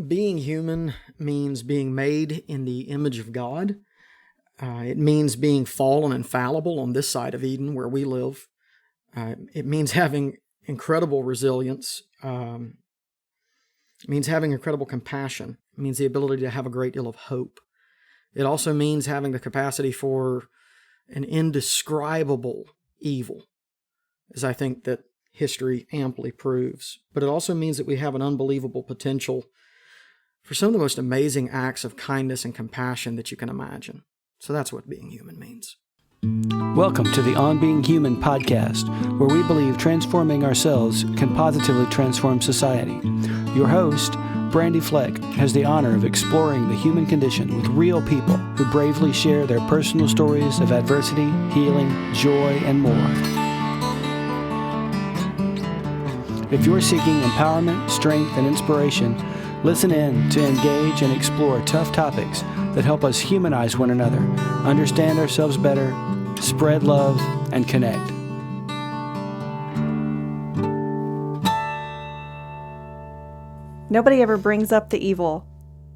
Being human means being made in the image of God. It means being fallen and fallible on this side of Eden where we live. It means having incredible resilience. It means having incredible compassion. It means the ability to have a great deal of hope. It also means having the capacity for an indescribable evil, as I think that history amply proves. But it also means that we have an unbelievable potential for some of the most amazing acts of kindness and compassion that you can imagine. So that's what being human means. Welcome to the On Being Human podcast, where we believe transforming ourselves can positively transform society. Your host, Brandy Fleck, has the honor of exploring the human condition with real people who bravely share their personal stories of adversity, healing, joy, and more. If you're seeking empowerment, strength, and inspiration, listen in to engage and explore tough topics that help us humanize one another, understand ourselves better, spread love, and connect. Nobody ever brings up the evil,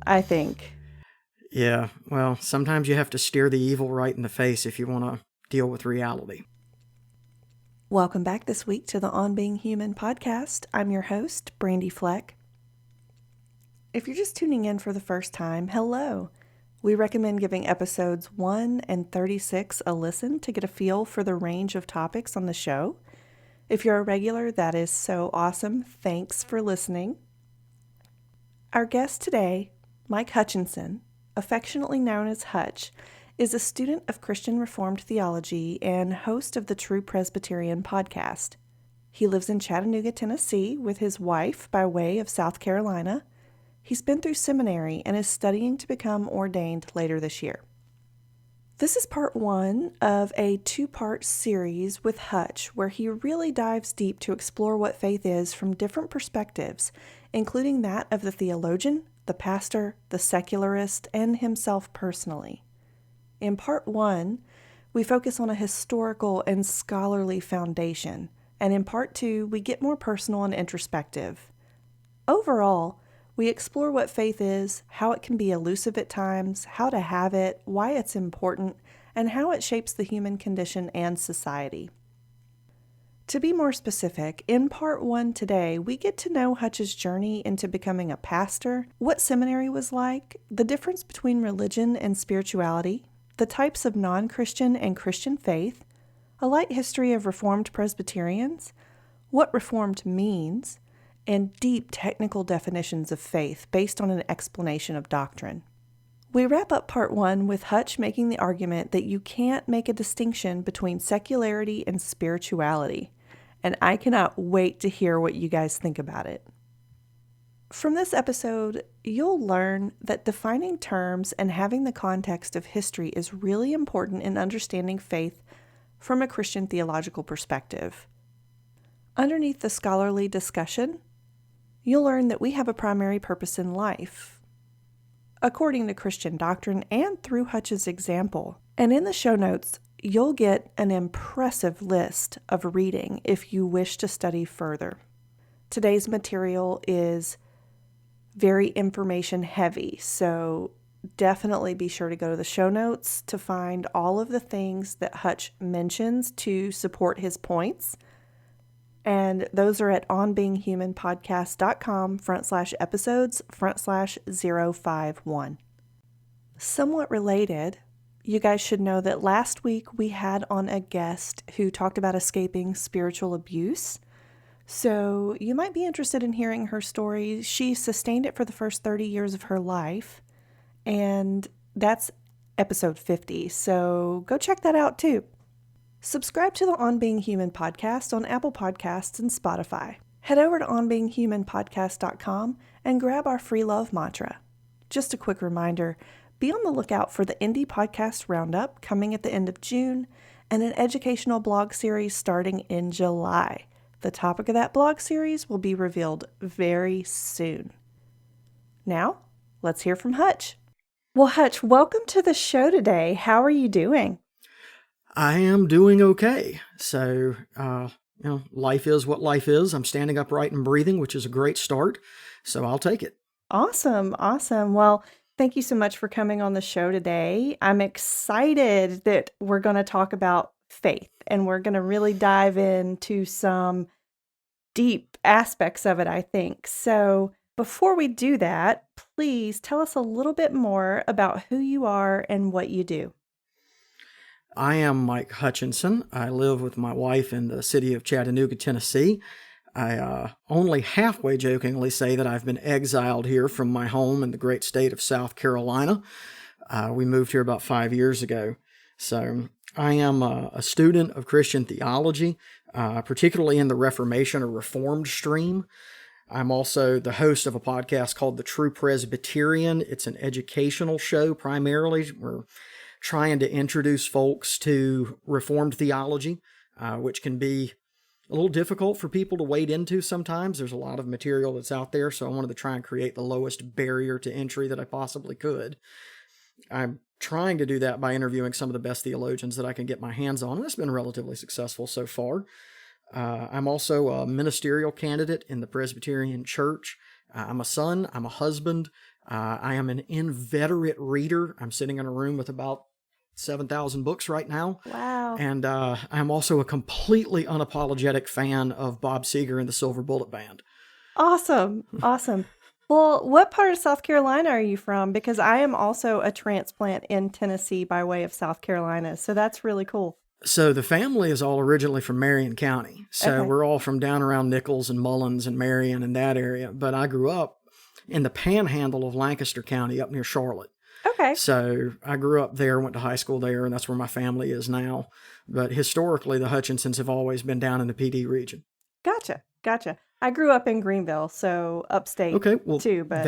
I think. Yeah, well, sometimes you have to stare the evil right in the face if you want to deal with reality. Welcome back this week to the On Being Human podcast. I'm your host, Brandy Fleck. If you're just tuning in for the first time, hello. We recommend giving episodes 1 and 36 a listen to get a feel for the range of topics on the show. If you're a regular, that is so awesome. Thanks for listening. Our guest today, Mike Hutchinson, affectionately known as Hutch, is a student of Christian Reformed theology and host of the True Presbyterian podcast. He lives in Chattanooga, Tennessee with his wife by way of South Carolina. He's been through seminary and is studying to become ordained later this year. This is part 1 of a 2-part series with Hutch, where he really dives deep to explore what faith is from different perspectives, including that of the theologian, the pastor, the secularist, and himself personally. In part 1, we focus on a historical and scholarly foundation, and in part 2, we get more personal and introspective. Overall, we explore what faith is, how it can be elusive at times, how to have it, why it's important, and how it shapes the human condition and society. To be more specific, in part 1 today, we get to know Hutch's journey into becoming a pastor, what seminary was like, the difference between religion and spirituality, the types of non-Christian and Christian faith, a light history of Reformed Presbyterians, what Reformed means, and deep technical definitions of faith based on an explanation of doctrine. We wrap up part 1 with Hutch making the argument that you can't make a distinction between secularity and spirituality, and I cannot wait to hear what you guys think about it. From this episode, you'll learn that defining terms and having the context of history is really important in understanding faith from a Christian theological perspective. Underneath the scholarly discussion, you'll learn that we have a primary purpose in life, according to Christian doctrine and through Hutch's example. And in the show notes, you'll get an impressive list of reading if you wish to study further. Today's material is very information heavy, so definitely be sure to go to the show notes to find all of the things that Hutch mentions to support his points. And those are at onbeinghumanpodcast.com/episodes/051. Somewhat related, you guys should know that last week we had on a guest who talked about escaping spiritual abuse. So you might be interested in hearing her story. She sustained it for the first 30 years of her life, and that's episode 50. So go check that out too. Subscribe to the On Being Human podcast on Apple Podcasts and Spotify. Head over to onbeinghumanpodcast.com and grab our free love mantra. Just a quick reminder, be on the lookout for the Indie Podcast Roundup coming at the end of June and an educational blog series starting in July. The topic of that blog series will be revealed very soon. Now, let's hear from Hutch. Well, Hutch, welcome to the show today. How are you doing? I am doing okay. So, life is what life is. I'm standing upright and breathing, which is a great start. So I'll take it. Awesome. Awesome. Well, thank you so much for coming on the show today. I'm excited that we're going to talk about faith and we're going to really dive into some deep aspects of it, I think. So before we do that, please tell us a little bit more about who you are and what you do. I am Mike Hutchinson. I live with my wife in the city of Chattanooga, Tennessee. I only halfway jokingly say that I've been exiled here from my home in the great state of South Carolina. We moved here about 5 years ago. So I am a student of Christian theology, particularly in the Reformation or Reformed stream. I'm also the host of a podcast called the True Presbyterian. It's an educational show primarily. We're trying to introduce folks to Reformed theology, which can be a little difficult for people to wade into sometimes. There's a lot of material that's out there, so I wanted to try and create the lowest barrier to entry that I possibly could. I'm trying to do that by interviewing some of the best theologians that I can get my hands on, and it's been relatively successful so far. I'm also a ministerial candidate in the Presbyterian Church. I'm a son. I'm a husband. I am an inveterate reader. I'm sitting in a room with about 7,000 books right now. Wow. And I'm also a completely unapologetic fan of Bob Seger and the Silver Bullet Band. Awesome. Awesome. Well, what part of South Carolina are you from? Because I am also a transplant in Tennessee by way of South Carolina. So that's really cool. So the family is all originally from Marion County. So Okay. we're all from down around Nichols and Mullins and Marion and that area. But I grew up in the panhandle of Lancaster County up near Charlotte. Okay. So I grew up there, went to high school there, and that's where my family is now. But historically, the Hutchinsons have always been down in the PD region. Gotcha. Gotcha. I grew up in Greenville, so upstate Okay, well, too, but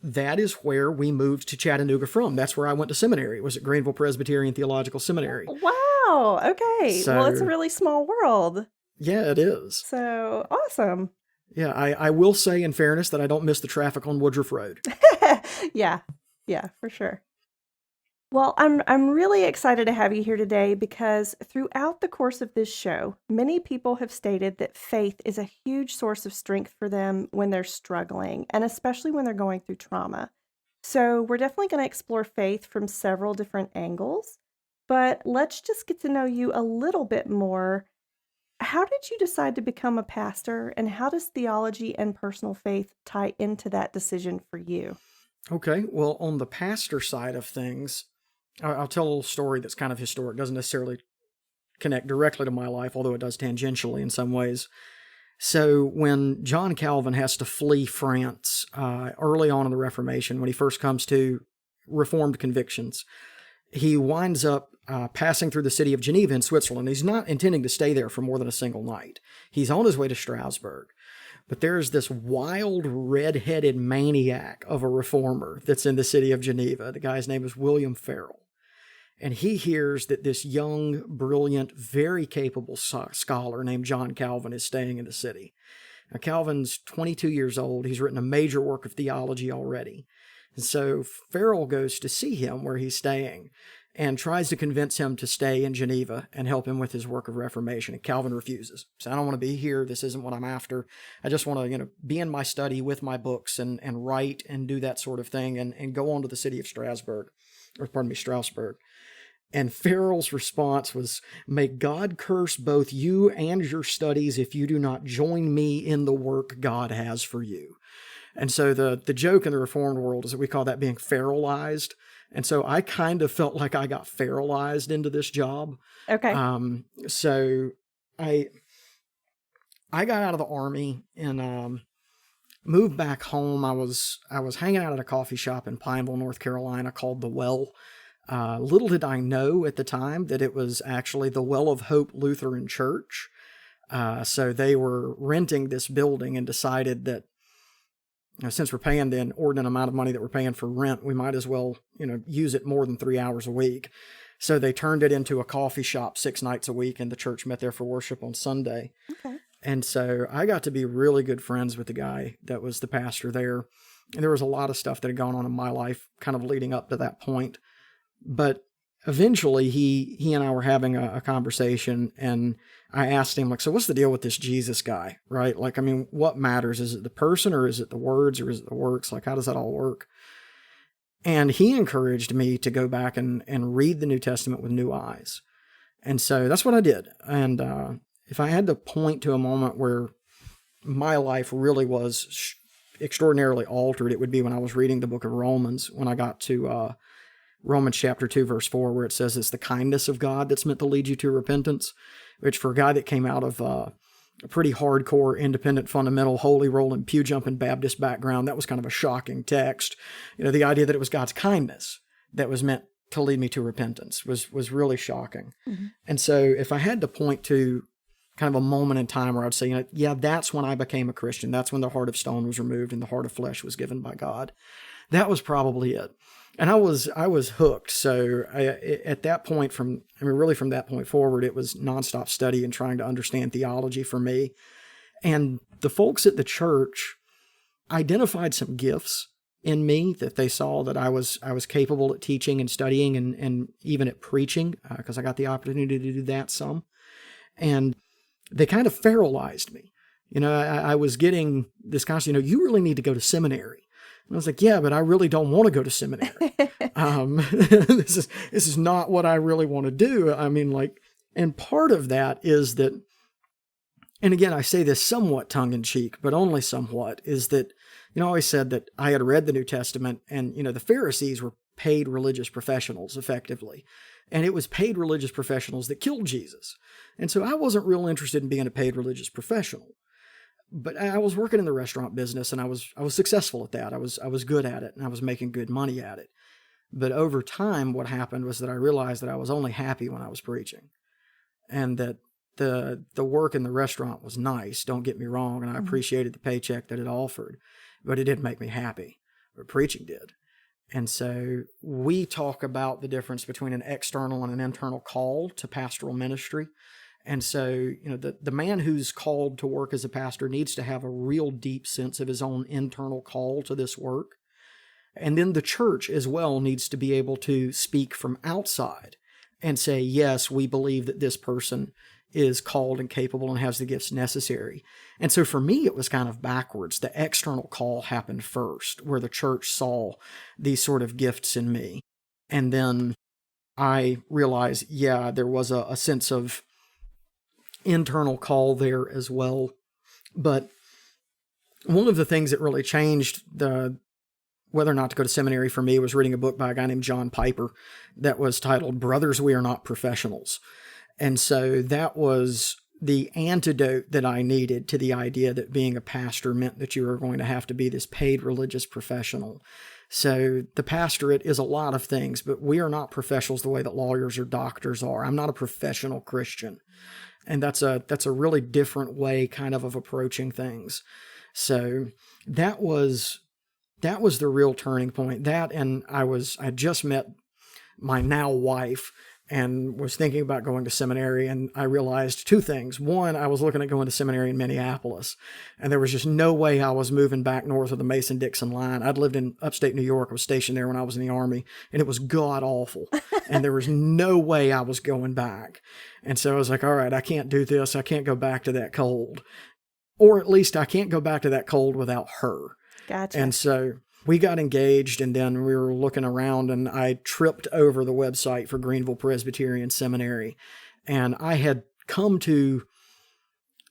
that is where we moved to Chattanooga from. That's where I went to seminary. It was at Greenville Presbyterian Theological Seminary. wow. Okay. Well, it's a So- really small world. Yeah, it is. So awesome. Yeah, I will say in fairness that I don't miss the traffic on Woodruff Road. Yeah. Yeah, for sure. Well, I'm really excited to have you here today because throughout the course of this show, many people have stated that faith is a huge source of strength for them when they're struggling, and especially when they're going through trauma. So we're definitely going to explore faith from several different angles, but let's just get to know you a little bit more. How did you decide to become a pastor, and how does theology and personal faith tie into that decision for you? Okay, well, on the pastor side of things, I'll tell a little story that's kind of historic. Doesn't necessarily connect directly to my life, although it does tangentially in some ways. So when John Calvin has to flee France early on in the Reformation, when he first comes to Reformed convictions, he winds up passing through the city of Geneva in Switzerland. He's not intending to stay there for more than a single night. He's on his way to Strasbourg. But there's this wild, red-headed maniac of a reformer that's in the city of Geneva. The guy's name is William Farel. And he hears that this young, brilliant, very capable scholar named John Calvin is staying in the city. Now, Calvin's 22 years old. He's written a major work of theology already. And so Farel goes to see him where he's staying and tries to convince him to stay in Geneva and help him with his work of reformation. And Calvin refuses. So I don't want to be here. This isn't what I'm after. I just want to, be in my study with my books and write and do that sort of thing and go on to the city of Strasbourg. And Farel's response was, "May God curse both you and your studies if you do not join me in the work God has for you." And so the joke in the Reformed world is that we call that being Farelized. And so I kind of felt like I got Farelized into this job. Okay. So I got out of the Army and moved back home. I was hanging out at a coffee shop in Pineville, North Carolina called The Well. Little did I know at the time that it was actually the Well of Hope Lutheran Church. So they were renting this building and decided that since we're paying the inordinate amount of money that we're paying for rent, we might as well, use it more than 3 hours a week. So they turned it into a coffee shop 6 nights a week, and the church met there for worship on Sunday. Okay. And so I got to be really good friends with the guy that was the pastor there. And there was a lot of stuff that had gone on in my life kind of leading up to that point. But eventually he and I were having a conversation, and I asked him, like, so what's the deal with this Jesus guy, right? Like, I mean, what matters? Is it the person, or is it the words, or is it the works? Like, how does that all work? And he encouraged me to go back and read the New Testament with new eyes. And so that's what I did. And if I had to point to a moment where my life really was extraordinarily altered, it would be when I was reading the book of Romans, when I got to Romans chapter 2, verse 4, where it says it's the kindness of God that's meant to lead you to repentance, which for a guy that came out of a pretty hardcore, independent, fundamental, holy rolling, pew jumping Baptist background, that was kind of a shocking text. You know, the idea that it was God's kindness that was meant to lead me to repentance was really shocking. Mm-hmm. And so if I had to point to kind of a moment in time where I'd say, you know, yeah, that's when I became a Christian. That's when the heart of stone was removed and the heart of flesh was given by God. That was probably it. And I was hooked. So at that point, really from that point forward, it was nonstop study and trying to understand theology for me. And the folks at the church identified some gifts in me that they saw that I was capable at teaching and studying and even at preaching, because I got the opportunity to do that some. And they kind of feralized me. You know, I was getting this constant, you really need to go to seminary. And I was like, yeah, but I really don't want to go to seminary. This is not what I really want to do. I mean, like, and part of that is that, and again, I say this somewhat tongue in cheek, but only somewhat, is that, I always said that I had read the New Testament, and, the Pharisees were paid religious professionals effectively. And it was paid religious professionals that killed Jesus. And so I wasn't real interested in being a paid religious professional. But I was working in the restaurant business, and I was successful at that. I was good at it, and I was making good money at it. But over time, what happened was that I realized that I was only happy when I was preaching, and that the work in the restaurant was nice. Don't get me wrong, and I appreciated the paycheck that it offered, but it didn't make me happy. But preaching did. And so we talk about the difference between an external and an internal call to pastoral ministry. And so, the man who's called to work as a pastor needs to have a real deep sense of his own internal call to this work. And then the church as well needs to be able to speak from outside and say, yes, we believe that this person is called and capable and has the gifts necessary. And so for me, it was kind of backwards. The external call happened first, where the church saw these sort of gifts in me. And then I realized, yeah, there was a sense of internal call there as well. But one of the things that really changed whether or not to go to seminary for me was reading a book by a guy named John Piper that was titled Brothers, We Are Not Professionals. And so that was the antidote that I needed to the idea that being a pastor meant that you were going to have to be this paid religious professional. So the pastorate is a lot of things, but we are not professionals the way that lawyers or doctors are. I'm not a professional Christian. And that's a really different way kind of approaching things. So that was the real turning point. That, and I just met my now wife and was thinking about going to seminary, and I realized two things. One, I was looking at going to seminary in Minneapolis, and there was just no way I was moving back north of the Mason-Dixon line. I'd lived in upstate New York. I was stationed there when I was in the Army, and it was god-awful, and there was no way I was going back. And so I was like, all right, I can't do this. I can't go back to that cold. Or at least I can't go back to that cold without her. Gotcha. And so we got engaged, and then we were looking around, and I tripped over the website for Greenville Presbyterian Seminary. And I had come to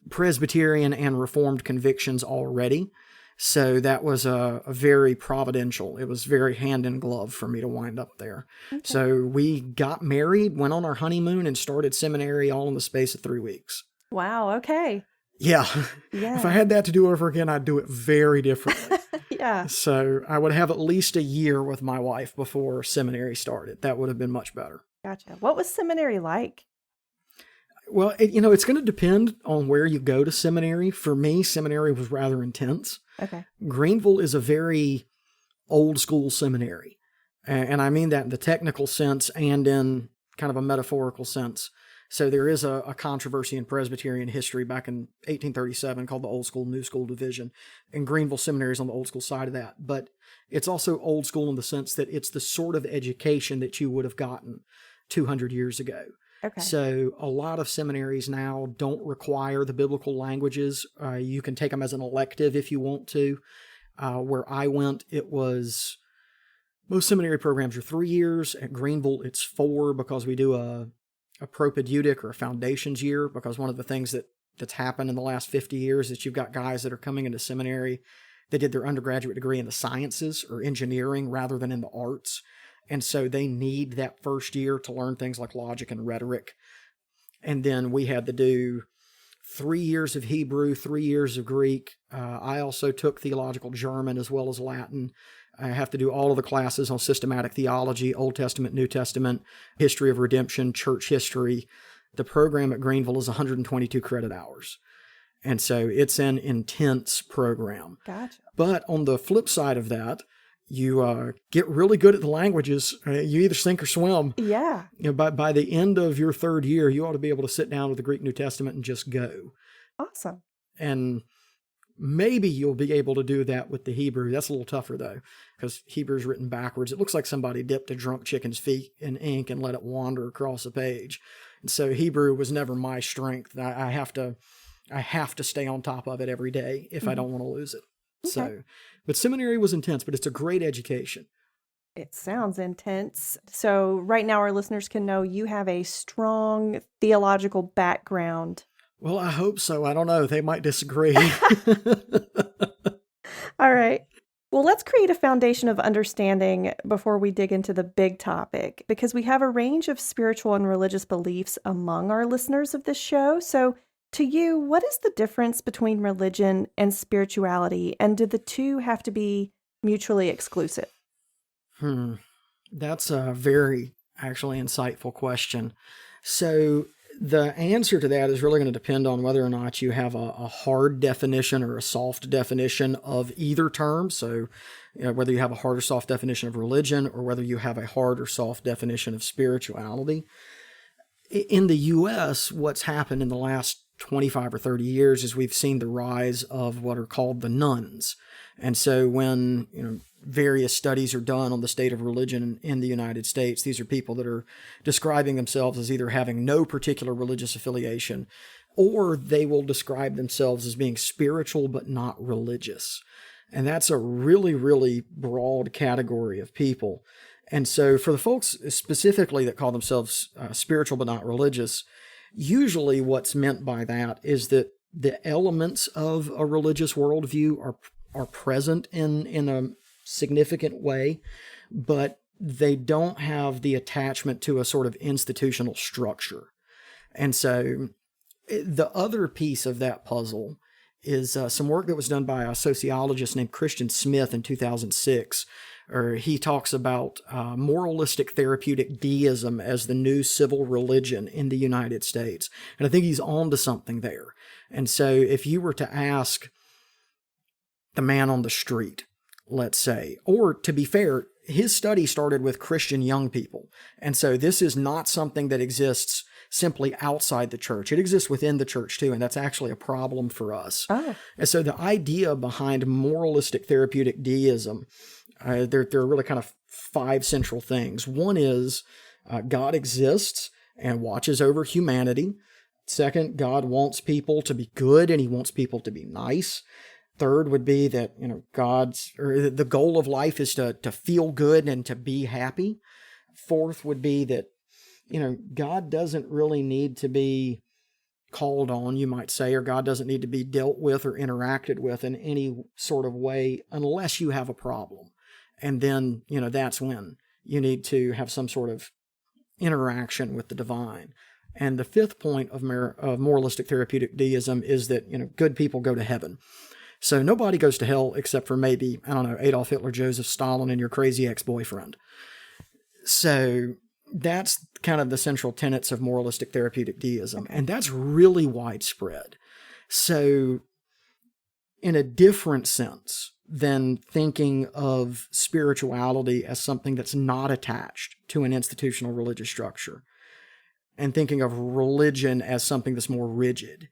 Presbyterian and Reformed convictions already. So that was a very providential. It was very hand in glove for me to wind up there. Okay. So we got married, went on our honeymoon, and started seminary all in the space of 3 weeks. Wow. Okay. Yeah. If I had that to do over again, I'd do it very differently. Yeah. So I would have at least a year with my wife before seminary started. That would have been much better. Gotcha. What was seminary like? Well, it's going to depend on where you go to seminary. For me, seminary was rather intense. Okay. Greenville is a very old school seminary. And I mean that in the technical sense and in kind of a metaphorical sense. So there is a controversy in Presbyterian history back in 1837 called the Old School, New School division. And Greenville Seminary is on the old school side of that. But it's also old school in the sense that it's the sort of education that you would have gotten 200 years ago. Okay. So a lot of seminaries now don't require the biblical languages. You can take them as an elective if you want to. Where I went, most seminary programs are 3 years. At Greenville, it's 4 because we do a propedeutic or a foundations year, because one of the things that's happened in the last 50 years is you've got guys that are coming into seminary. They did their undergraduate degree in the sciences or engineering rather than in the arts. And so they need that first year to learn things like logic and rhetoric. And then we had to do 3 years of Hebrew, 3 years of Greek. I also took theological German as well as Latin. I have to do all of the classes on systematic theology, Old Testament, New Testament, history of redemption, church history. The program at Greenville is 122 credit hours. And so it's an intense program. Gotcha. But on the flip side of that, you get really good at the languages. You either sink or swim. Yeah. By the end of your 3rd year, you ought to be able to sit down with the Greek New Testament and just go. Awesome. And maybe you'll be able to do that with the Hebrew. That's a little tougher, though, because Hebrew is written backwards. It looks like somebody dipped a drunk chicken's feet in ink and let it wander across a page. And so Hebrew was never my strength. I have to stay on top of it every day if I don't want to lose it. Okay. But seminary was intense, but it's a great education. It sounds intense. So right now our listeners can know you have a strong theological background. Well, I hope so. I don't know. They might disagree. All right. Well, let's create a foundation of understanding before we dig into the big topic, because we have a range of spiritual and religious beliefs among our listeners of this show. So to you, what is the difference between religion and spirituality, and do the two have to be mutually exclusive? That's a very actually insightful question. So the answer to that is really going to depend on whether or not you have a hard definition or a soft definition of either term. So whether you have a hard or soft definition of religion, or whether you have a hard or soft definition of spirituality. In the U.S., what's happened in the last 25 or 30 years is we've seen the rise of what are called the nuns. And so when various studies are done on the state of religion in the United States, these are people that are describing themselves as either having no particular religious affiliation, or they will describe themselves as being spiritual but not religious. And that's a really, really broad category of people. And so for the folks specifically that call themselves spiritual but not religious, usually what's meant by that is that the elements of a religious worldview are present in a significant way, but they don't have the attachment to a sort of institutional structure. And so the other piece of that puzzle is some work that was done by a sociologist named Christian Smith in 2006, or he talks about moralistic therapeutic deism as the new civil religion in the United States. And I think he's on to something there. And so if you were to ask the man on the street, let's say, or to be fair, his study started with Christian young people. And so this is not something that exists simply outside the church. It exists within the church too, and that's actually a problem for us. Oh. And so the idea behind moralistic therapeutic deism, there are really kind of 5 central things. One is God exists and watches over humanity. Second, God wants people to be good and he wants people to be nice. Third would be that, the goal of life is to feel good and to be happy. Fourth would be that, God doesn't really need to be called on, you might say, or God doesn't need to be dealt with or interacted with in any sort of way unless you have a problem. And then, that's when you need to have some sort of interaction with the divine. And the fifth point of moralistic therapeutic deism is that, good people go to heaven. So nobody goes to hell except for maybe, Adolf Hitler, Joseph Stalin, and your crazy ex-boyfriend. So that's kind of the central tenets of moralistic therapeutic deism. And that's really widespread. So in a different sense than thinking of spirituality as something that's not attached to an institutional religious structure, and thinking of religion as something that's more rigid,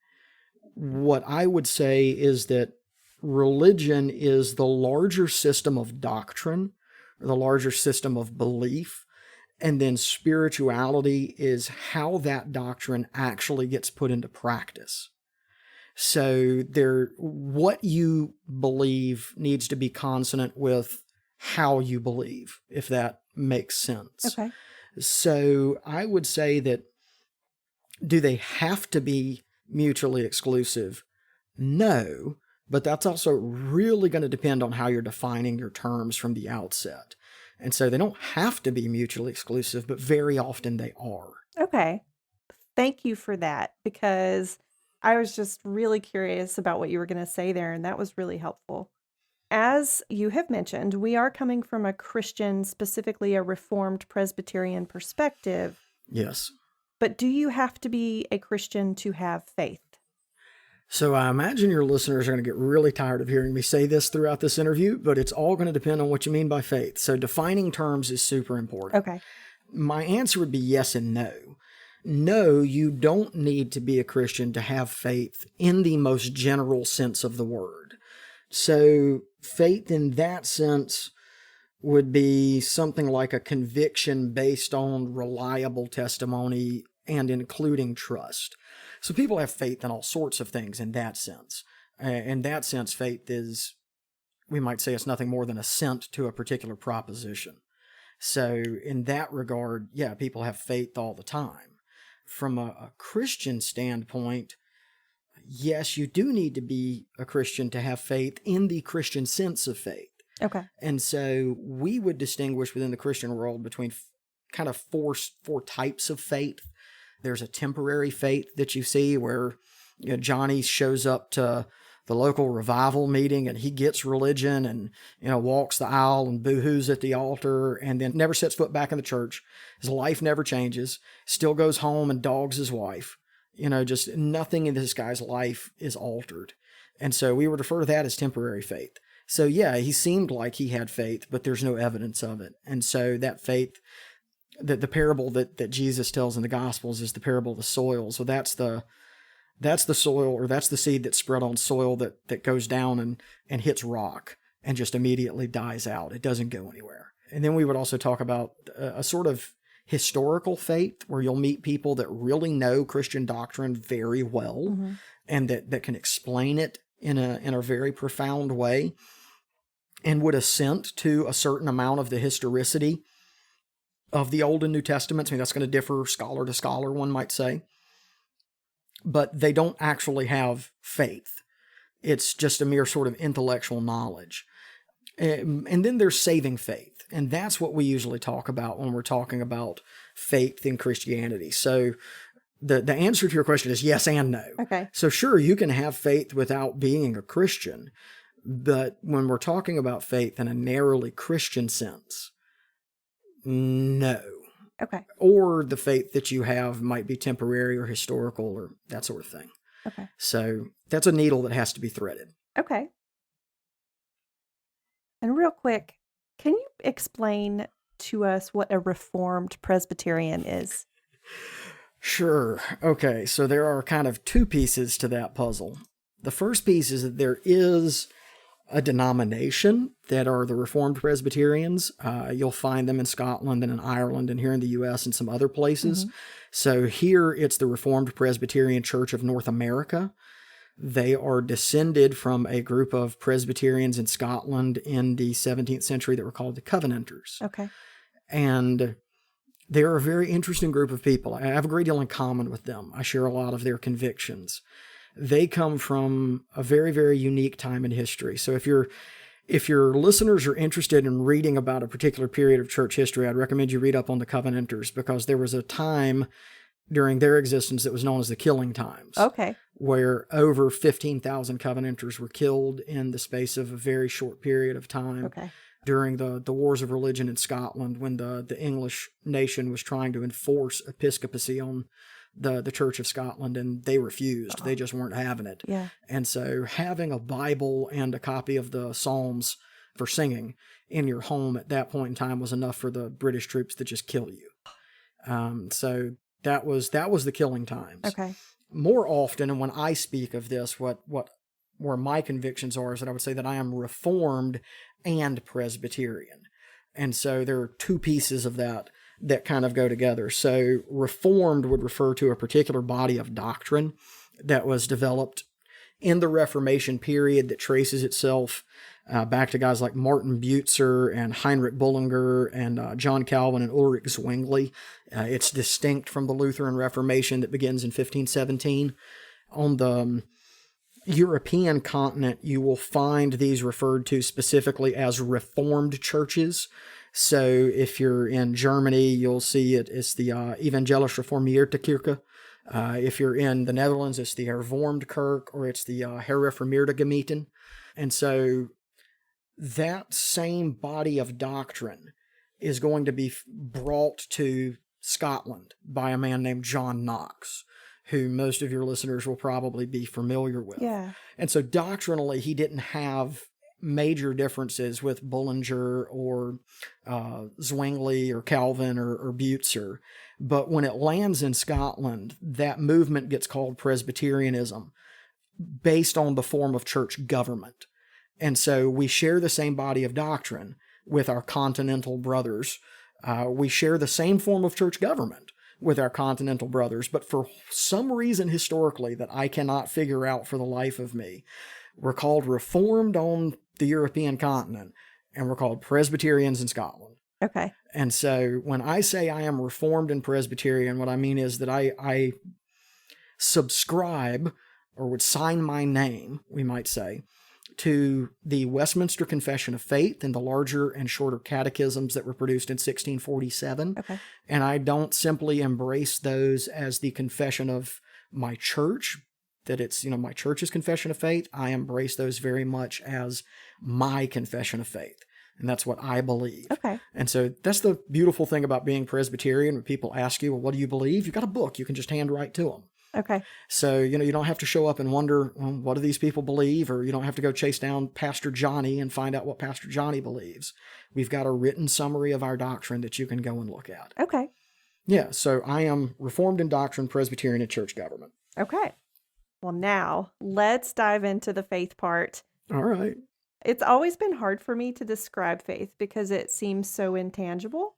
what I would say is that religion is the larger system of doctrine, or the larger system of belief, And then spirituality is how that doctrine actually gets put into practice. So what you believe needs to be consonant with how you believe, if that makes sense. Okay. So I would say that, do they have to be mutually exclusive? No, but that's also really going to depend on how you're defining your terms from the outset. And so they don't have to be mutually exclusive, but very often they are. Okay. Thank you for that, because I was just really curious about what you were going to say there, and that was really helpful. As you have mentioned, we are coming from a Christian, specifically a Reformed Presbyterian perspective. Yes. But do you have to be a Christian to have faith? So I imagine your listeners are going to get really tired of hearing me say this throughout this interview, but it's all going to depend on what you mean by faith. So defining terms is super important. Okay. My answer would be yes and no. No, you don't need to be a Christian to have faith in the most general sense of the word. So faith in that sense would be something like a conviction based on reliable testimony and including trust. So people have faith in all sorts of things in that sense. In that sense, faith is, we might say, it's nothing more than assent to a particular proposition. So in that regard, yeah, people have faith all the time. From a Christian standpoint, yes, you do need to be a Christian to have faith in the Christian sense of faith. Okay. And so we would distinguish within the Christian world between kind of four types of faith. There's a temporary faith that you see where, you know, Johnny shows up to the local revival meeting and he gets religion and, you know, walks the aisle and boo-hoos at the altar and then never sets foot back in the church. His life never changes, still goes home and dogs his wife. You know, just nothing in this guy's life is altered. And so we would refer to that as temporary faith. So yeah, he seemed like he had faith, but there's no evidence of it. And so that faith, the parable that Jesus tells in the Gospels is the parable of the soil. So that's the soil, or that's the seed that's spread on soil that goes down and hits rock and just immediately dies out. It doesn't go anywhere. And then we would also talk about a sort of historical faith where you'll meet people that really know Christian doctrine very well, mm-hmm. and that can explain it in a very profound way and would assent to a certain amount of the historicity of the Old and New Testaments. I mean, that's going to differ scholar to scholar, one might say. But they don't actually have faith. It's just a mere sort of intellectual knowledge. And then there's saving faith. And that's what we usually talk about when we're talking about faith in Christianity. So the answer to your question is yes and no. Okay. So sure, you can have faith without being a Christian. But when we're talking about faith in a narrowly Christian sense, no. Okay. Or the faith that you have might be temporary or historical or that sort of thing. Okay. So that's a needle that has to be threaded. Okay. And real quick, can you explain to us what a Reformed Presbyterian is? Sure. Okay. So there are kind of two pieces to that puzzle. The first piece is that there is a denomination that are the Reformed Presbyterians. You'll find them in Scotland and in Ireland and here in the U.S. and some other places. Mm-hmm. So here it's the Reformed Presbyterian Church of North America. They are descended from a group of Presbyterians in Scotland in the 17th century that were called the Covenanters. Okay. And they're a very interesting group of people. I have a great deal in common with them. I share a lot of their convictions. They come from a very, very unique time in history. So if your listeners are interested in reading about a particular period of church history, I'd recommend you read up on the Covenanters, because there was a time during their existence that was known as the Killing Times. Okay. Where over 15,000 Covenanters were killed in the space of a very short period of time. Okay. During the wars of religion in Scotland, when the English nation was trying to enforce episcopacy on the Church of Scotland, and they refused. Uh-huh. They just weren't having it. Yeah. And so having a Bible and a copy of the Psalms for singing in your home at that point in time was enough for the British troops to just kill you. So that was the Killing Times. Okay. More often, and when I speak of this, where my convictions are is that I would say that I am Reformed and Presbyterian. And so there are two pieces of that that kind of go together. So Reformed would refer to a particular body of doctrine that was developed in the Reformation period that traces itself back to guys like Martin Butzer and Heinrich Bullinger and John Calvin and Ulrich Zwingli. It's distinct from the Lutheran Reformation that begins in 1517. On the European continent, you will find these referred to specifically as Reformed churches. So if you're in Germany, you'll see it's the Evangelisch Reformierte Kirche. If you're in the Netherlands, it's the Hervormd Kerk, or it's the Herreformeerde Gemeenten. And so that same body of doctrine is going to be brought to Scotland by a man named John Knox, who most of your listeners will probably be familiar with. Yeah. And so doctrinally, he didn't have major differences with Bullinger or Zwingli or Calvin or Butzer. But when it lands in Scotland, that movement gets called Presbyterianism based on the form of church government. And so we share the same body of doctrine with our continental brothers. We share the same form of church government with our continental brothers. But for some reason historically that I cannot figure out for the life of me, we're called Reformed on the European continent, and we're called Presbyterians in Scotland. Okay. And so when I say I am Reformed and Presbyterian, what I mean is that I subscribe, or would sign my name, we might say, to the Westminster Confession of Faith and the larger and shorter catechisms that were produced in 1647. Okay. And I don't simply embrace those as the confession of my church, that it's, my church's confession of faith. I embrace those very much as my confession of faith. And that's what I believe. Okay. And so that's the beautiful thing about being Presbyterian. When people ask you, well, what do you believe? You've got a book. You can just hand right to them. Okay. So, you don't have to show up and wonder, well, what do these people believe? Or you don't have to go chase down Pastor Johnny and find out what Pastor Johnny believes. We've got a written summary of our doctrine that you can go and look at. Okay. Yeah, so I am Reformed in doctrine, Presbyterian in church government. Okay. Well, now let's dive into the faith part. All right. It's always been hard for me to describe faith because it seems so intangible.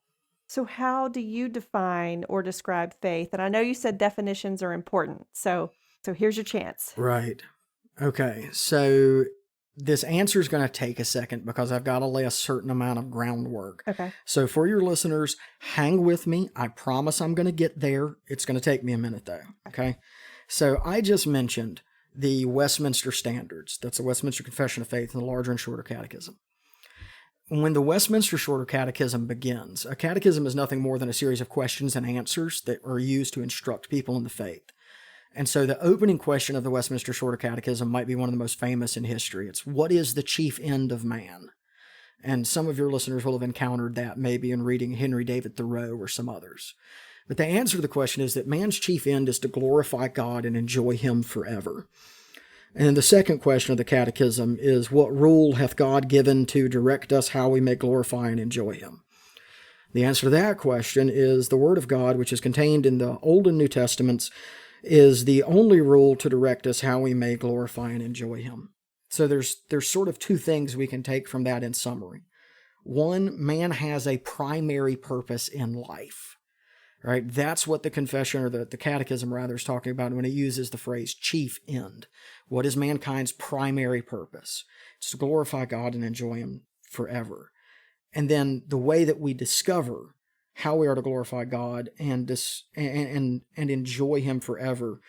So how do you define or describe faith? And I know you said definitions are important. So here's your chance. Right. Okay. So this answer is going to take a second because I've got to lay a certain amount of groundwork. Okay. So for your listeners, hang with me. I promise I'm going to get there. It's going to take me a minute though. Okay. So I just mentioned the Westminster Standards. That's the Westminster Confession of Faith and the larger and shorter catechism. When the Westminster Shorter Catechism begins, a catechism is nothing more than a series of questions and answers that are used to instruct people in the faith. And so the opening question of the Westminster Shorter Catechism might be one of the most famous in history. It's, what is the chief end of man? And some of your listeners will have encountered that maybe in reading Henry David Thoreau or some others. But the answer to the question is that man's chief end is to glorify God and enjoy Him forever. And the second question of the catechism is, what rule hath God given to direct us how we may glorify and enjoy Him? The answer to that question is the Word of God, which is contained in the Old and New Testaments, is the only rule to direct us how we may glorify and enjoy Him. So there's sort of two things we can take from that in summary. One, man has a primary purpose in life. Right? That's what the confession, or the catechism rather, is talking about when it uses the phrase chief end. What is mankind's primary purpose? It's to glorify God and enjoy Him forever. And then the way that we discover how we are to glorify God and enjoy Him forever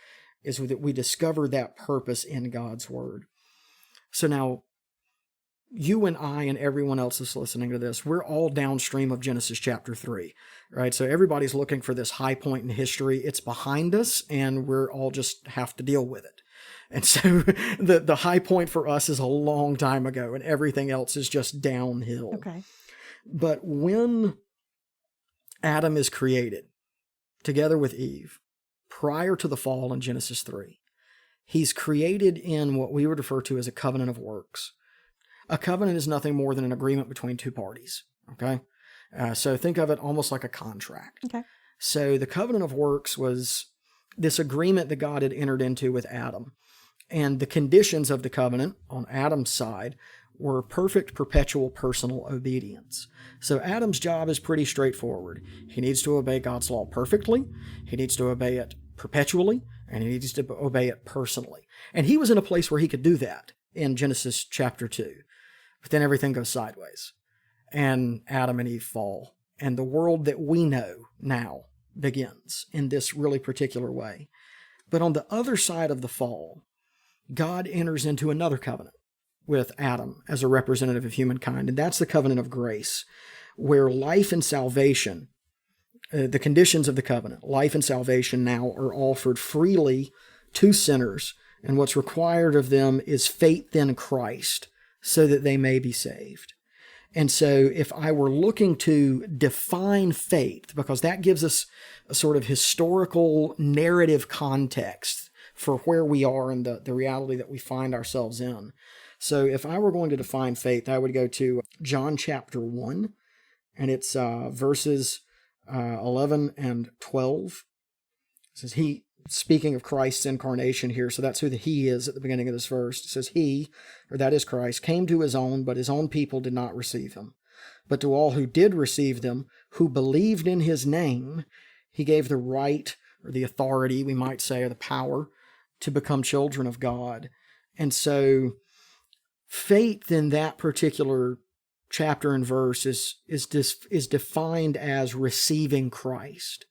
is that we discover that purpose in God's Word. So now, you and I and everyone else that's listening to this, we're all downstream of Genesis chapter 3, right? So everybody's looking for this high point in history. It's behind us, and we're all just have to deal with it. And so the high point for us is a long time ago, and everything else is just downhill. Okay. But when Adam is created, together with Eve, prior to the fall in Genesis 3, he's created in what we would refer to as a covenant of works. A covenant is nothing more than an agreement between two parties, okay? So think of it almost like a contract. Okay. So the covenant of works was this agreement that God had entered into with Adam. And the conditions of the covenant on Adam's side were perfect, perpetual, personal obedience. So Adam's job is pretty straightforward. He needs to obey God's law perfectly, he needs to obey it perpetually, and he needs to obey it personally. And he was in a place where he could do that in Genesis chapter 2. But then everything goes sideways, and Adam and Eve fall, and the world that we know now begins in this really particular way. But on the other side of the fall, God enters into another covenant with Adam as a representative of humankind, and that's the covenant of grace, where life and salvation, the conditions of the covenant, life and salvation now are offered freely to sinners, and what's required of them is faith in Christ so that they may be saved. And so if I were looking to define faith, because that gives us a sort of historical narrative context for where we are and the reality that we find ourselves in. So if I were going to define faith, I would go to John chapter 1, and it's verses 11 and 12. It says, he, speaking of Christ's incarnation here, so that's who the he is at the beginning of this verse. It says, he, or that is Christ, came to his own, but his own people did not receive him. But to all who did receive them, who believed in his name, he gave the right, or the authority, we might say, or the power to become children of God. And so faith in that particular chapter and verse is defined as receiving Christ.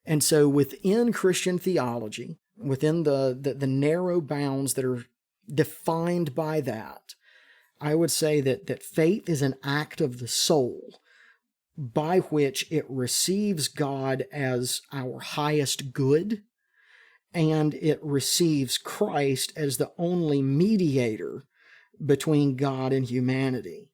And so within Christian theology, within the narrow bounds that are defined by that, I would say that faith is an act of the soul by which it receives God as our highest good, and it receives Christ as the only mediator between God and humanity.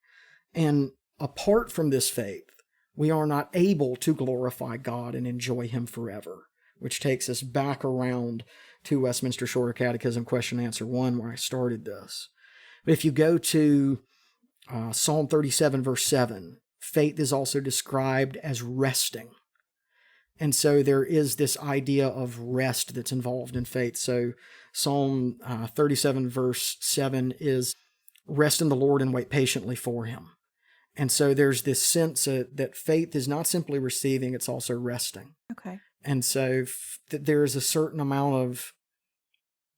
And apart from this faith, we are not able to glorify God and enjoy him forever, which takes us back around to Westminster Shorter Catechism question answer 1, where I started this. But if you go to Psalm 37, verse 7, faith is also described as resting. And so there is this idea of rest that's involved in faith. So Psalm 37, verse 7 is, rest in the Lord and wait patiently for him. And so there's this sense that faith is not simply receiving, it's also resting. Okay. And so there is a certain amount of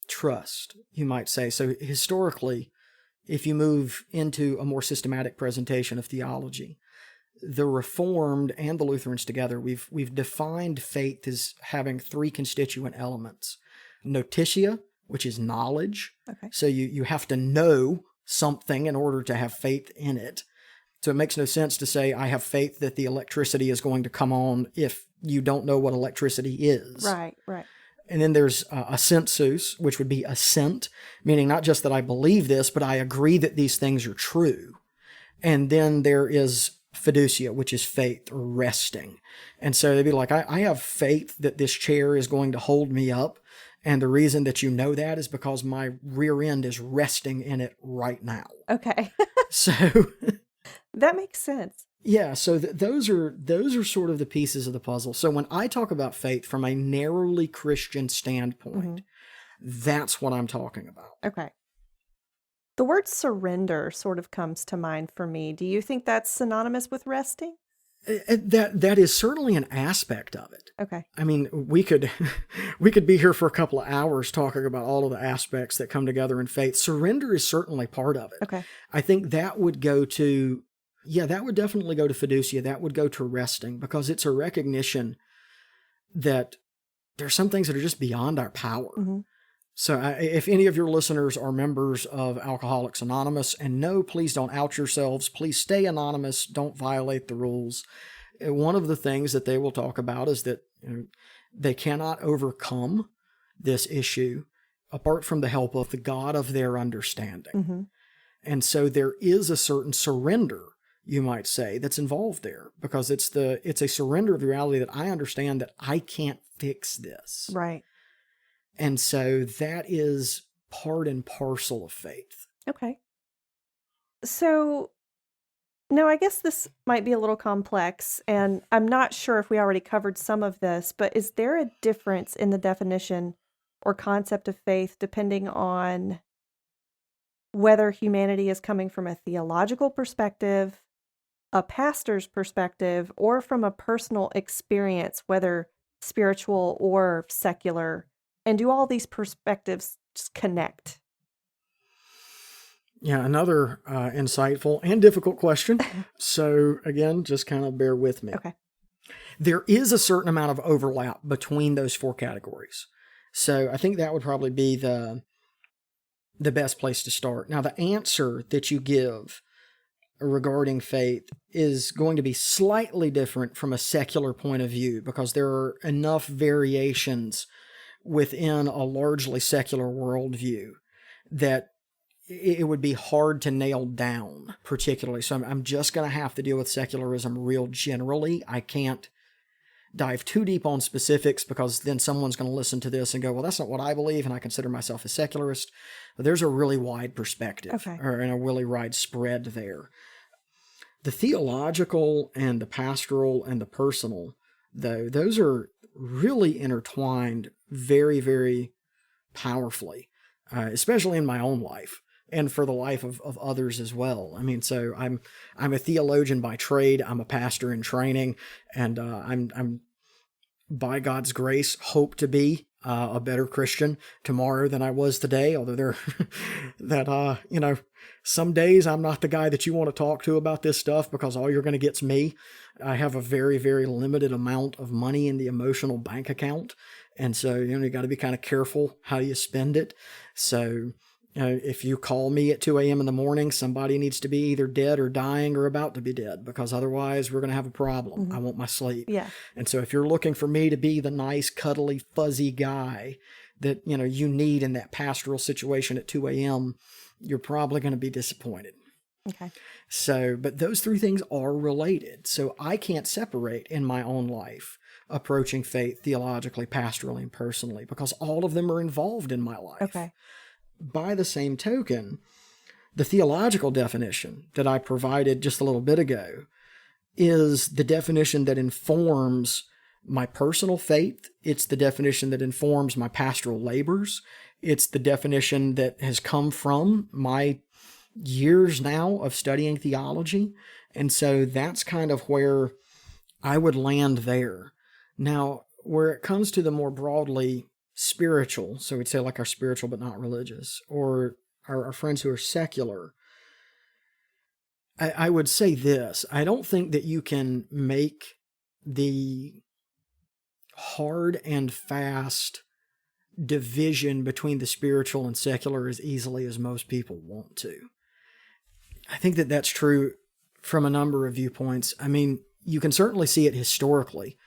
trust, you might say. So historically, if you move into a more systematic presentation of theology, the Reformed and the Lutherans together, we've defined faith as having 3 constituent elements. Notitia, which is knowledge. Okay. So you have to know something in order to have faith in it. So it makes no sense to say, I have faith that the electricity is going to come on if you don't know what electricity is. Right, right. And then there's assensus, which would be assent, meaning not just that I believe this, but I agree that these things are true. And then there is fiducia, which is faith or resting. And so they'd be like, I have faith that this chair is going to hold me up. And the reason that you know that is because my rear end is resting in it right now. Okay. So that makes sense. Yeah, so those are sort of the pieces of the puzzle. So when I talk about faith from a narrowly Christian standpoint, that's what I'm talking about. Okay. The word surrender sort of comes to mind for me. Do you think that's synonymous with resting? That is certainly an aspect of it. Okay. I mean, we could be here for a couple of hours talking about all of the aspects that come together in faith. Surrender is certainly part of it. Okay. I think that would go to, that would definitely go to fiducia. That would go to resting, because it's a recognition that there's some things that are just beyond our power. Mm-hmm. So if any of your listeners are members of Alcoholics Anonymous, and no, please don't out yourselves. Please stay anonymous. Don't violate the rules. One of the things that they will talk about is that they cannot overcome this issue apart from the help of the God of their understanding. Mm-hmm. And so there is a certain surrender, you might say, that's involved there, because it's a surrender of the reality that I understand that I can't fix this. Right. And so that is part and parcel of faith. Okay. So now I guess this might be a little complex, and I'm not sure if we already covered some of this, but is there a difference in the definition or concept of faith depending on whether humanity is coming from a theological perspective, a pastor's perspective, or from a personal experience, whether spiritual or secular, and do all these perspectives just connect? Yeah, another insightful and difficult question. So again, just kind of bear with me. Okay. There is a certain amount of overlap between those four categories. So I think that would probably be the best place to start. Now, the answer that you give regarding faith is going to be slightly different from a secular point of view because there are enough variations within a largely secular worldview that it would be hard to nail down particularly. So I'm just going to have to deal with secularism real generally. I can't dive too deep on specifics because then someone's going to listen to this and go, well, that's not what I believe, and I consider myself a secularist. But there's a really wide perspective and a really wide spread there. The theological and the pastoral and the personal, though, those are really intertwined very, very powerfully, especially in my own life and for the life of others as well. I mean, so I'm a theologian by trade. I'm a pastor in training, and I'm by God's grace hope to be a better Christian tomorrow than I was today. Although some days I'm not the guy that you want to talk to about this stuff because all you're going to get's me. I have a very, very limited amount of money in the emotional bank account. And so, you got to be kind of careful how you spend it. So, if you call me at 2 a.m. in the morning, somebody needs to be either dead or dying or about to be dead, because otherwise we're going to have a problem. I want my sleep. Yeah. And so if you're looking for me to be the nice, cuddly, fuzzy guy that, you need in that pastoral situation at 2 a.m., you're probably going to be disappointed. Okay. So, but those three things are related. So I can't separate in my own life approaching faith theologically, pastorally, and personally, because all of them are involved in my life. Okay. By the same token, the theological definition that I provided just a little bit ago is the definition that informs my personal faith. It's the definition that informs my pastoral labors. It's the definition that has come from my years now of studying theology. And so that's kind of where I would land there. Now, where it comes to the more broadly spiritual, so we'd say like our spiritual but not religious, or our friends who are secular, I would say this. I don't think that you can make the hard and fast division between the spiritual and secular as easily as most people want to. I think that that's true from a number of viewpoints. I mean, you can certainly see it historically.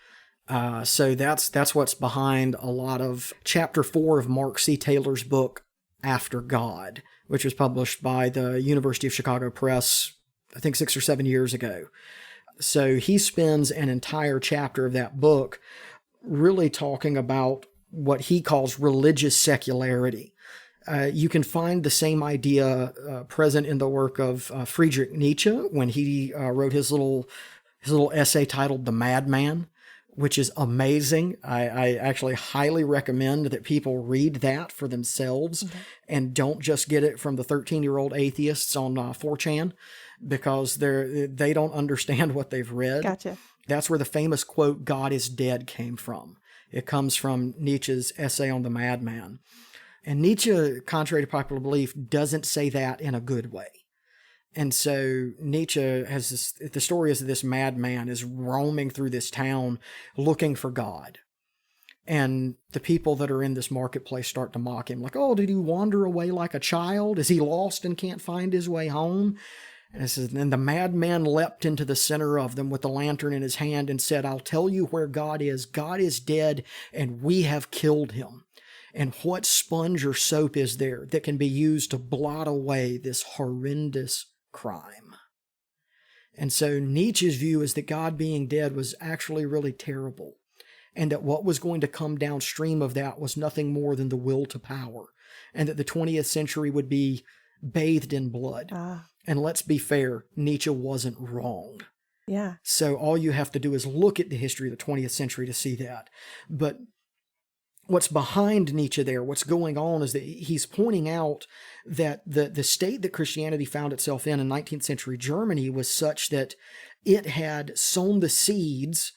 So that's what's behind a lot of chapter 4 of Mark C. Taylor's book, After God, which was published by the University of Chicago Press, I think 6 or 7 years ago. So he spends an entire chapter of that book really talking about what he calls religious secularity. You can find the same idea present in the work of Friedrich Nietzsche when he wrote his little essay titled The Madman, which is amazing. I actually highly recommend that people read that for themselves and don't just get it from the 13-year-old atheists on 4chan, because they don't understand what they've read. Gotcha. That's where the famous quote, "God is dead," came from. It comes from Nietzsche's essay on the madman. And Nietzsche, contrary to popular belief, doesn't say that in a good way. And so Nietzsche has the story is that this madman is roaming through this town looking for God. And the people that are in this marketplace start to mock him, like, "Oh, did he wander away like a child? Is he lost and can't find his way home?" And it says, "And the madman leapt into the center of them with the lantern in his hand and said, 'I'll tell you where God is. God is dead, and we have killed him. And what sponge or soap is there that can be used to blot away this horrendous crime?'" And so Nietzsche's view is that God being dead was actually really terrible, and that what was going to come downstream of that was nothing more than the will to power, and that the 20th century would be bathed in blood. And let's be fair, Nietzsche wasn't wrong. Yeah. So all you have to do is look at the history of the 20th century to see that. But what's behind Nietzsche there, what's going on, is that he's pointing out that the state that Christianity found itself in 19th century Germany was such that it had sown the seeds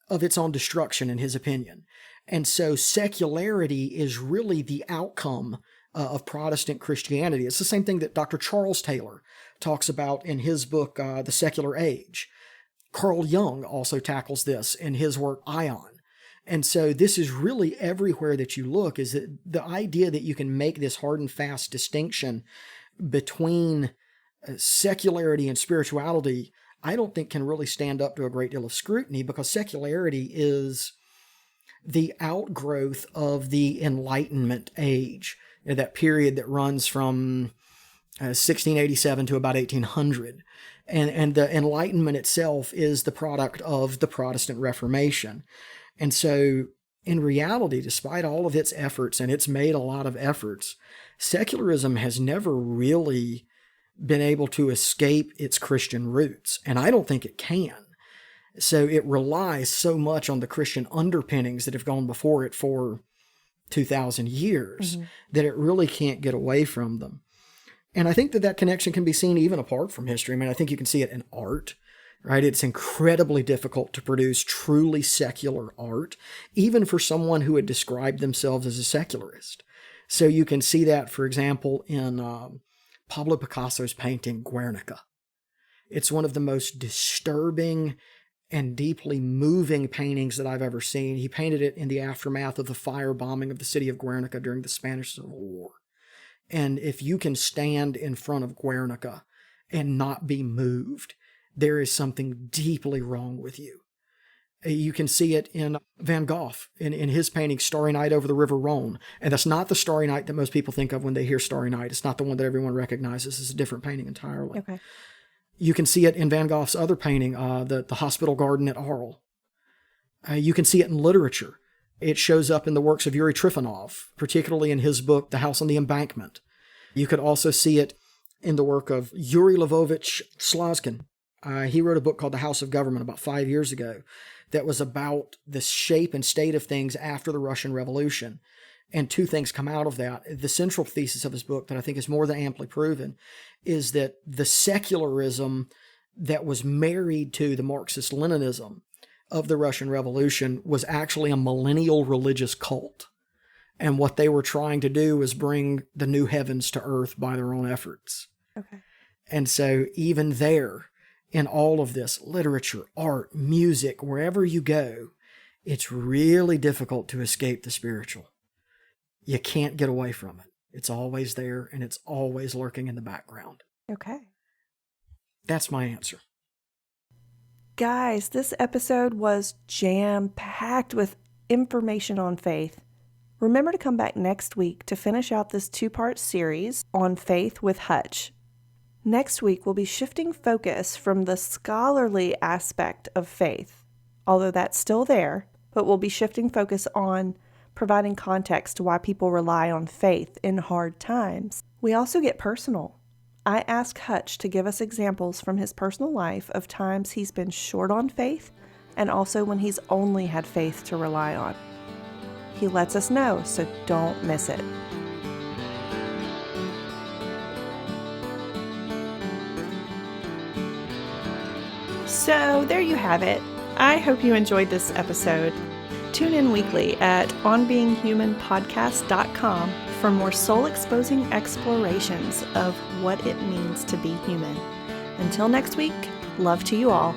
of its own destruction, in his opinion. And so secularity is really the outcome of Protestant Christianity. It's the same thing that Dr. Charles Taylor talks about in his book, The Secular Age. Carl Jung also tackles this in his work, Ion. And so this is really everywhere that you look, is that the idea that you can make this hard and fast distinction between secularity and spirituality, I don't think can really stand up to a great deal of scrutiny, because secularity is the outgrowth of the Enlightenment age, that period that runs from 1687 to about 1800. And the Enlightenment itself is the product of the Protestant Reformation. And so, in reality, despite all of its efforts, and it's made a lot of efforts, secularism has never really been able to escape its Christian roots, and I don't think it can. So it relies so much on the Christian underpinnings that have gone before it for 2,000 years that it really can't get away from them. And I think that connection can be seen even apart from history. I mean, I think you can see it in art. Right? It's incredibly difficult to produce truly secular art, even for someone who had described themselves as a secularist. So you can see that, for example, in Pablo Picasso's painting, Guernica. It's one of the most disturbing and deeply moving paintings that I've ever seen. He painted it in the aftermath of the firebombing of the city of Guernica during the Spanish Civil War. And if you can stand in front of Guernica and not be moved, there is something deeply wrong with you. You can see it in Van Gogh, in his painting, Starry Night over the River Rhone. And that's not the Starry Night that most people think of when they hear Starry Night. It's not the one that everyone recognizes. It's a different painting entirely. Okay. You can see it in Van Gogh's other painting, the Hospital Garden at Arles. You can see it in literature. It shows up in the works of Yuri Trifonov, particularly in his book, The House on the Embankment. You could also see it in the work of Yuri Lvovich Slazkin. He wrote a book called The House of Government about 5 years ago that was about the shape and state of things after the Russian Revolution. And two things come out of that. The central thesis of his book, that I think is more than amply proven, is that the secularism that was married to the Marxist-Leninism of the Russian Revolution was actually a millennial religious cult. And what they were trying to do was bring the new heavens to earth by their own efforts. Okay. And so even there, in all of this, literature, art, music, wherever you go, it's really difficult to escape the spiritual. You can't get away from it. It's always there, and it's always lurking in the background. Okay. That's my answer. Guys, this episode was jam-packed with information on faith. Remember to come back next week to finish out this 2-part series on faith with Hutch. Next week, we'll be shifting focus from the scholarly aspect of faith, although that's still there, but we'll be shifting focus on providing context to why people rely on faith in hard times. We also get personal. I ask Hutch to give us examples from his personal life of times he's been short on faith and also when he's only had faith to rely on. He lets us know, so don't miss it. So there you have it. I hope you enjoyed this episode. Tune in weekly at onbeinghumanpodcast.com for more soul-exposing explorations of what it means to be human. Until next week, love to you all.